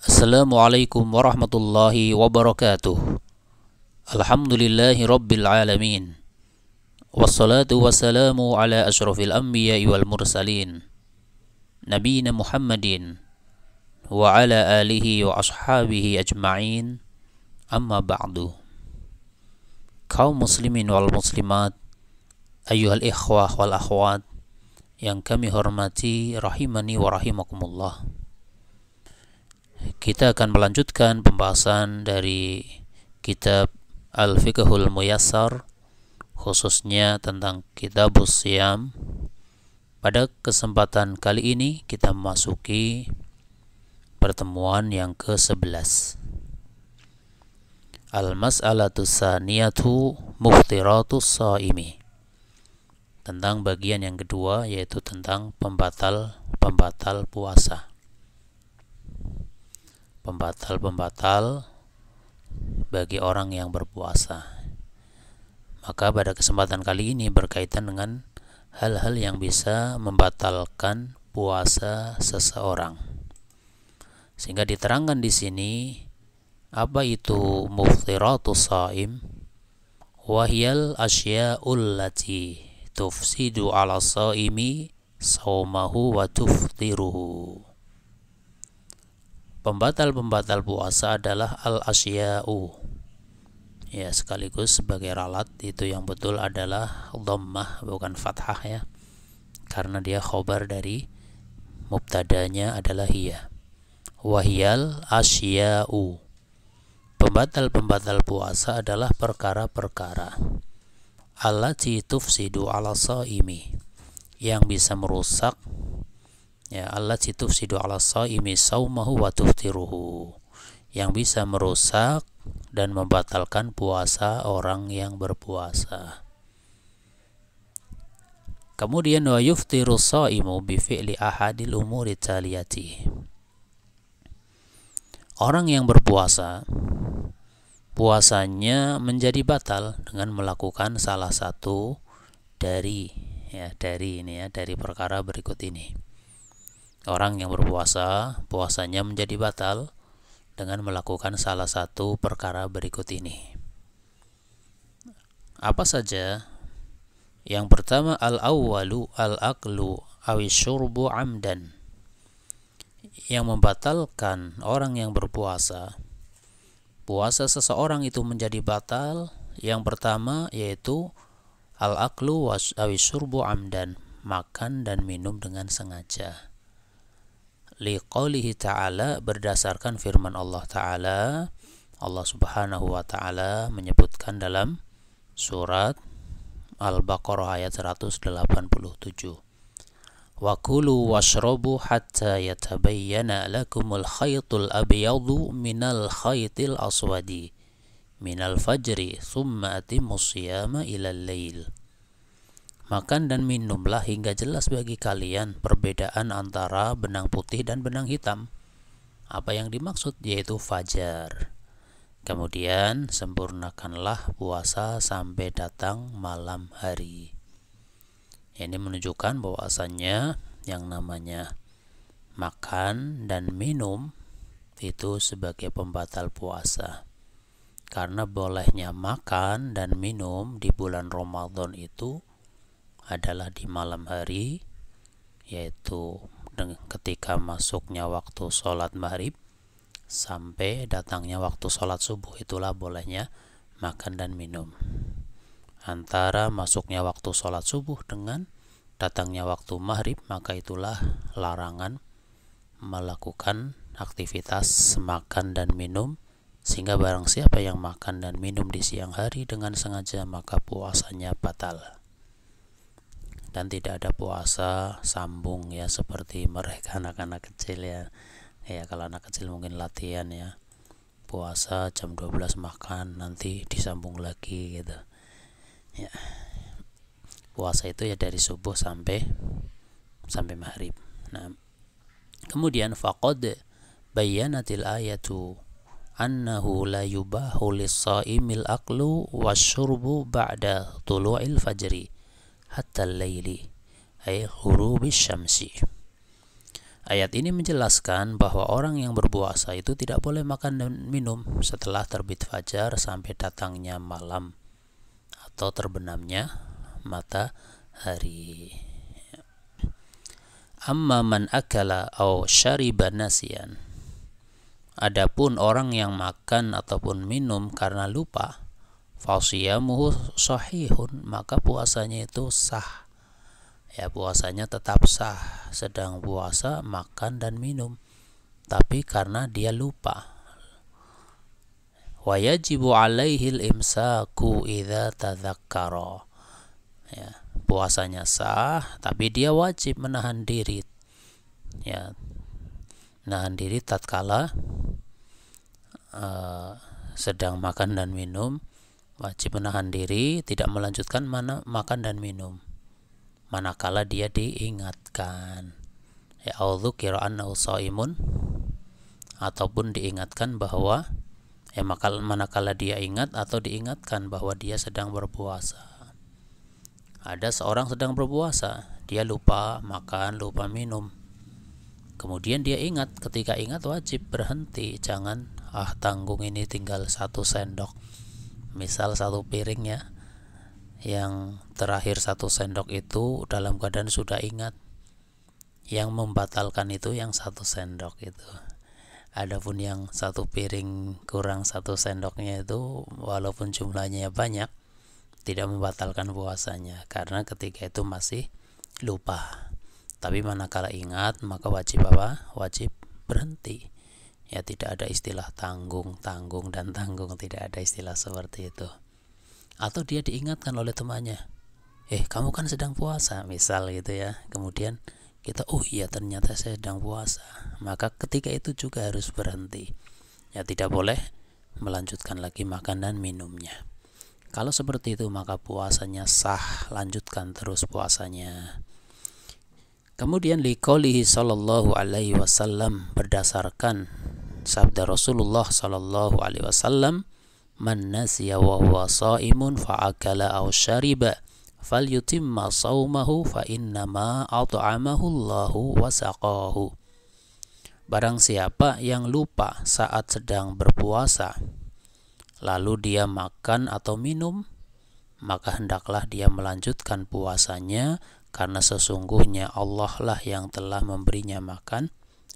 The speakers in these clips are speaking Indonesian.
Assalamualaikum warahmatullahi wabarakatuh. Alhamdulillahi rabbil alamin. Wassalatu wassalamu ala ashrafil anbiya'i wal mursalin, nabiyina Muhammadin wa ala alihi wa ashabihi ajma'in. Amma ba'du. Kaum muslimin wal muslimat, ayyuhal ikhwah wal akhwat yang kami hormati rahimani wa rahimakumullah. Kita akan melanjutkan pembahasan dari kitab Al-Fiqhul Muyassar, khususnya tentang Kitabus Shiyam. Pada kesempatan kali ini kita memasuki pertemuan yang ke-11. Al-Mas'alatus Saniyatu Muftiratus Shaimi, tentang bagian yang kedua, yaitu tentang pembatal puasa. Pembatal bagi orang yang berpuasa. Maka pada kesempatan kali ini berkaitan dengan hal-hal yang bisa membatalkan puasa seseorang. Sehingga diterangkan di sini apa itu muftiratus shaim, wahyal asya'ul lati tufsidu ala shaimi saumahu wa tuftiruhu. Pembatal puasa adalah al-asya'u, ya, sekaligus sebagai ralat. Itu yang betul adalah dhammah, bukan fathah, ya, karena dia khobar dari mubtadanya adalah hiya. Wahyal asya'u, pembatal puasa adalah perkara-perkara allati tufsidu ala shaimi, yang bisa merusak, ya, allati tufsidu ala shaimi saumahu wa tuftiruhu, yang bisa merusak dan membatalkan puasa orang yang berpuasa. Kemudian wa yuftiru shaimu bi fi'li ahadil umuri taliyati. Orang yang berpuasa, puasanya menjadi batal dengan melakukan salah satu dari perkara berikut ini. Orang yang berpuasa, puasanya menjadi batal dengan melakukan salah satu perkara berikut ini. Apa saja? Yang pertama, al-awwalu al-aqlu awisyurbu amdan. Yang membatalkan orang yang berpuasa, puasa seseorang itu menjadi batal. Yang pertama yaitu al-aqlu awisyurbu amdan, makan dan minum dengan sengaja. Liqaulihi ta'ala, berdasarkan firman Allah Ta'ala. Allah Subhanahu wa Ta'ala menyebutkan dalam surat Al-Baqarah ayat 187, wa kulu washrabu hatta yatabayyana lakumul khaytul abyadu minal khaytil aswadi minal fajri thumma atimmus siyama ilal lail. Makan dan minumlah hingga jelas bagi kalian perbedaan antara benang putih dan benang hitam. Apa yang dimaksud? Yaitu fajar. Kemudian sempurnakanlah puasa sampai datang malam hari. Ini menunjukkan bahwasannya yang namanya makan dan minum itu sebagai pembatal puasa. Karena bolehnya makan dan minum di bulan Ramadan itu adalah di malam hari, yaitu ketika masuknya waktu sholat maghrib sampai datangnya waktu sholat subuh. Itulah bolehnya makan dan minum. Antara masuknya waktu sholat subuh dengan datangnya waktu maghrib, maka itulah larangan melakukan aktivitas makan dan minum. Sehingga barang siapa yang makan dan minum di siang hari dengan sengaja, maka puasanya batal. Dan tidak ada puasa sambung, ya, seperti mereka anak-anak kecil, ya. Ya, kalau anak kecil mungkin latihan, ya, puasa jam 12 makan, nanti disambung lagi gitu. Ya. Puasa itu ya dari subuh sampai maghrib. Nah, kemudian faqad bayyanatil ayatu annahu la yubahu lis-shaimil aqlu wasyurbu ba'da tulu'il fajri hatta al-laili ay ghurubis syamsi. Ayat ini menjelaskan bahwa orang yang berpuasa itu tidak boleh makan dan minum setelah terbit fajar sampai datangnya malam atau terbenamnya matahari. Amma man akala aw syariba nasiyan. Adapun orang yang makan ataupun minum karena lupa, fasiyamuhu sahihun, maka puasanya itu sah. Ya, puasanya tetap sah, sedang puasa makan dan minum, tapi karena dia lupa. Wa yajibu alaihi al-imsaku idza tadzakkara. Ya, puasanya sah, tapi dia wajib menahan diri. Ya, menahan diri tatkala sedang makan dan minum, wajib menahan diri, tidak melanjutkan makan dan minum manakala dia diingatkan. Ya, audzukira annahu shaimun, ataupun diingatkan bahwa manakala dia ingat atau diingatkan bahwa dia sedang berpuasa. Ada seorang sedang berpuasa, dia lupa makan, lupa minum. Kemudian dia ingat, ketika ingat wajib berhenti, jangan tanggung ini tinggal 1 sendok. Misal 1 piring ya, yang terakhir 1 sendok itu dalam keadaan sudah ingat. Yang membatalkan itu yang 1 sendok itu. Adapun yang 1 piring kurang 1 sendoknya itu walaupun jumlahnya banyak, tidak membatalkan puasanya karena ketika itu masih lupa. Tapi manakala ingat maka wajib apa? Wajib berhenti. Ya, tidak ada istilah tanggung dan tanggung, tidak ada istilah seperti itu. Atau dia diingatkan oleh temannya, kamu kan sedang puasa, misal gitu ya. Kemudian kita, oh iya ternyata saya sedang puasa, maka ketika itu juga harus berhenti. Ya, tidak boleh melanjutkan lagi makan dan minumnya. Kalau seperti itu maka puasanya sah, lanjutkan terus puasanya. Kemudian liqaulihi sallallahu alaihi wasallam, berdasarkan sabda Rasulullah sallallahu alaihi wasallam, man nasiya wa huwa shaimun fa akala aw syariba falyutimma shaumahu fa innama at'amahu Allahu wa saqahu. Barang siapa yang lupa saat sedang berpuasa lalu dia makan atau minum, maka hendaklah dia melanjutkan puasanya, karena sesungguhnya Allah lah yang telah memberinya makan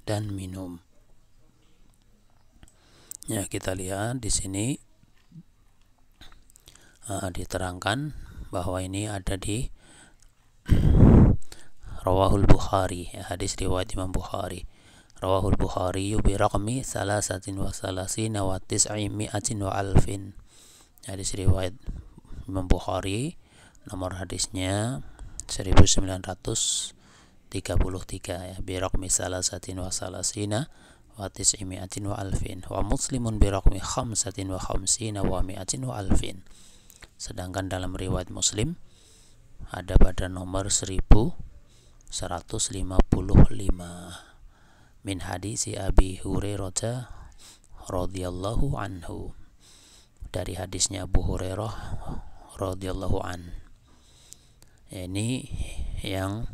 dan minum. Ya, kita lihat di sini diterangkan bahwa ini ada di Rawahul Bukhari, ya, hadis riwayat Imam Bukhari. Rawahul Bukhari bi raqmi 33 wa 900 wa alfin. Hadis riwayat Imam Bukhari, nomor hadisnya 1933 ya, bi raqmi 33 wa 900 wa alfin, wa Muslimun bi raqmi 55 wa 100 wa alfin. Sedangkan dalam riwayat Muslim ada pada nomor 1155 min hadisi Abi Hurairah radhiyallahu anhu, dari hadisnya Abu Hurairah radhiyallahu an. Ini yang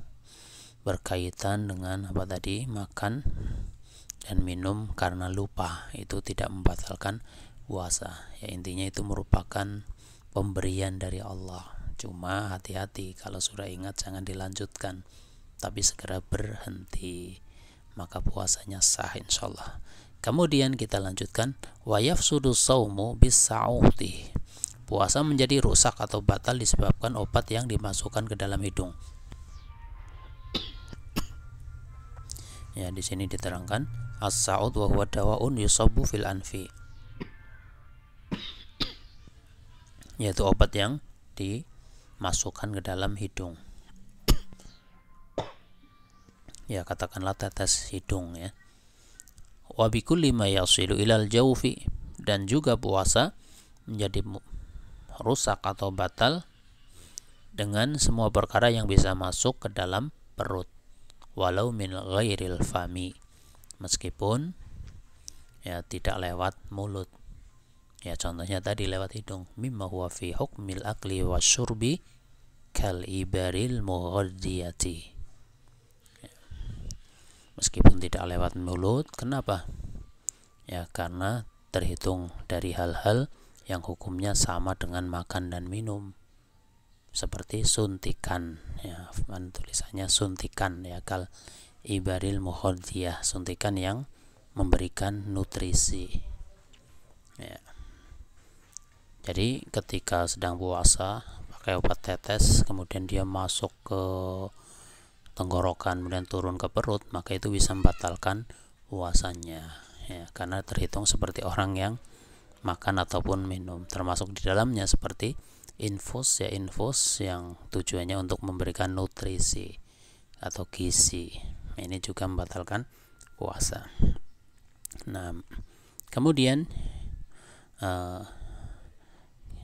berkaitan dengan apa tadi, makan dan minum karena lupa, itu tidak membatalkan puasa. Ya, intinya itu merupakan pemberian dari Allah. Cuma hati-hati, kalau sudah ingat jangan dilanjutkan, tapi segera berhenti, maka puasanya sah insyaallah. Kemudian kita lanjutkan, wa yafsudu shaumu bis-sa'uti. Puasa menjadi rusak atau batal disebabkan obat yang dimasukkan ke dalam hidung. Ya, di sini diterangkan as-sa'ud wa huwa dawaun yusabbu fil anfi, yaitu obat yang dimasukkan ke dalam hidung. Ya, katakanlah tetes hidung ya. Wa bikulli ma yasilu ilal jawfi, dan juga puasa menjadi rusak atau batal dengan semua perkara yang bisa masuk ke dalam perut, walau min ghairil fami, meskipun ya tidak lewat mulut. Ya, contohnya tadi lewat hidung. Mimma huwa fi hukmil akli wasyurbi kal ibaril mughadiyati. meskipun tidak lewat mulut. Kenapa? Ya karena terhitung dari hal-hal yang hukumnya sama dengan makan dan minum, seperti suntikan, ya tulisannya suntikan, ya kal ibaril muhodiyah, suntikan yang memberikan nutrisi, ya. Jadi ketika sedang puasa pakai obat tetes, kemudian dia masuk ke tenggorokan kemudian turun ke perut, maka itu bisa membatalkan puasanya, ya karena terhitung seperti orang yang makan ataupun minum, termasuk di dalamnya seperti infus, ya infus yang tujuannya untuk memberikan nutrisi atau gizi, ini juga membatalkan puasa. Nah, kemudian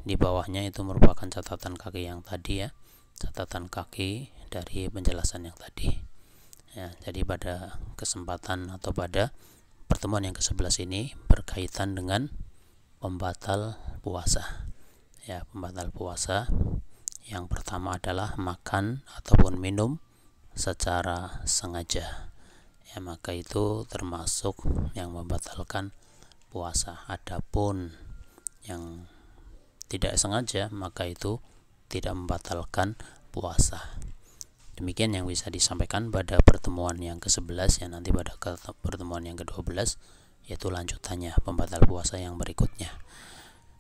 di bawahnya itu merupakan catatan kaki yang tadi, ya, catatan kaki dari penjelasan yang tadi, ya. Jadi pada kesempatan atau pada pertemuan yang ke-11 ini berkaitan dengan pembatal puasa, ya. Pembatal puasa yang pertama adalah makan ataupun minum secara sengaja, ya, maka itu termasuk yang membatalkan puasa. Adapun yang tidak sengaja, maka itu tidak membatalkan puasa. Demikian yang bisa disampaikan pada pertemuan yang ke-11, ya. Nanti pada pertemuan yang ke-12 yaitu lanjutannya, pembatal puasa yang berikutnya.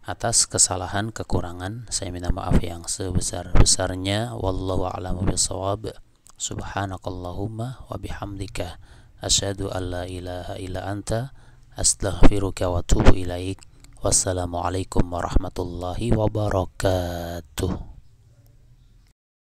Atas kesalahan kekurangan saya minta maaf yang sebesar-besarnya. Wallahu a'lamu bishawab. Subhanakallahumma wa bihamdika asyhadu an la ilaha illa anta astaghfiruka wa atubu ilaik. Wassalamualaikum warahmatullahi wabarakatuh.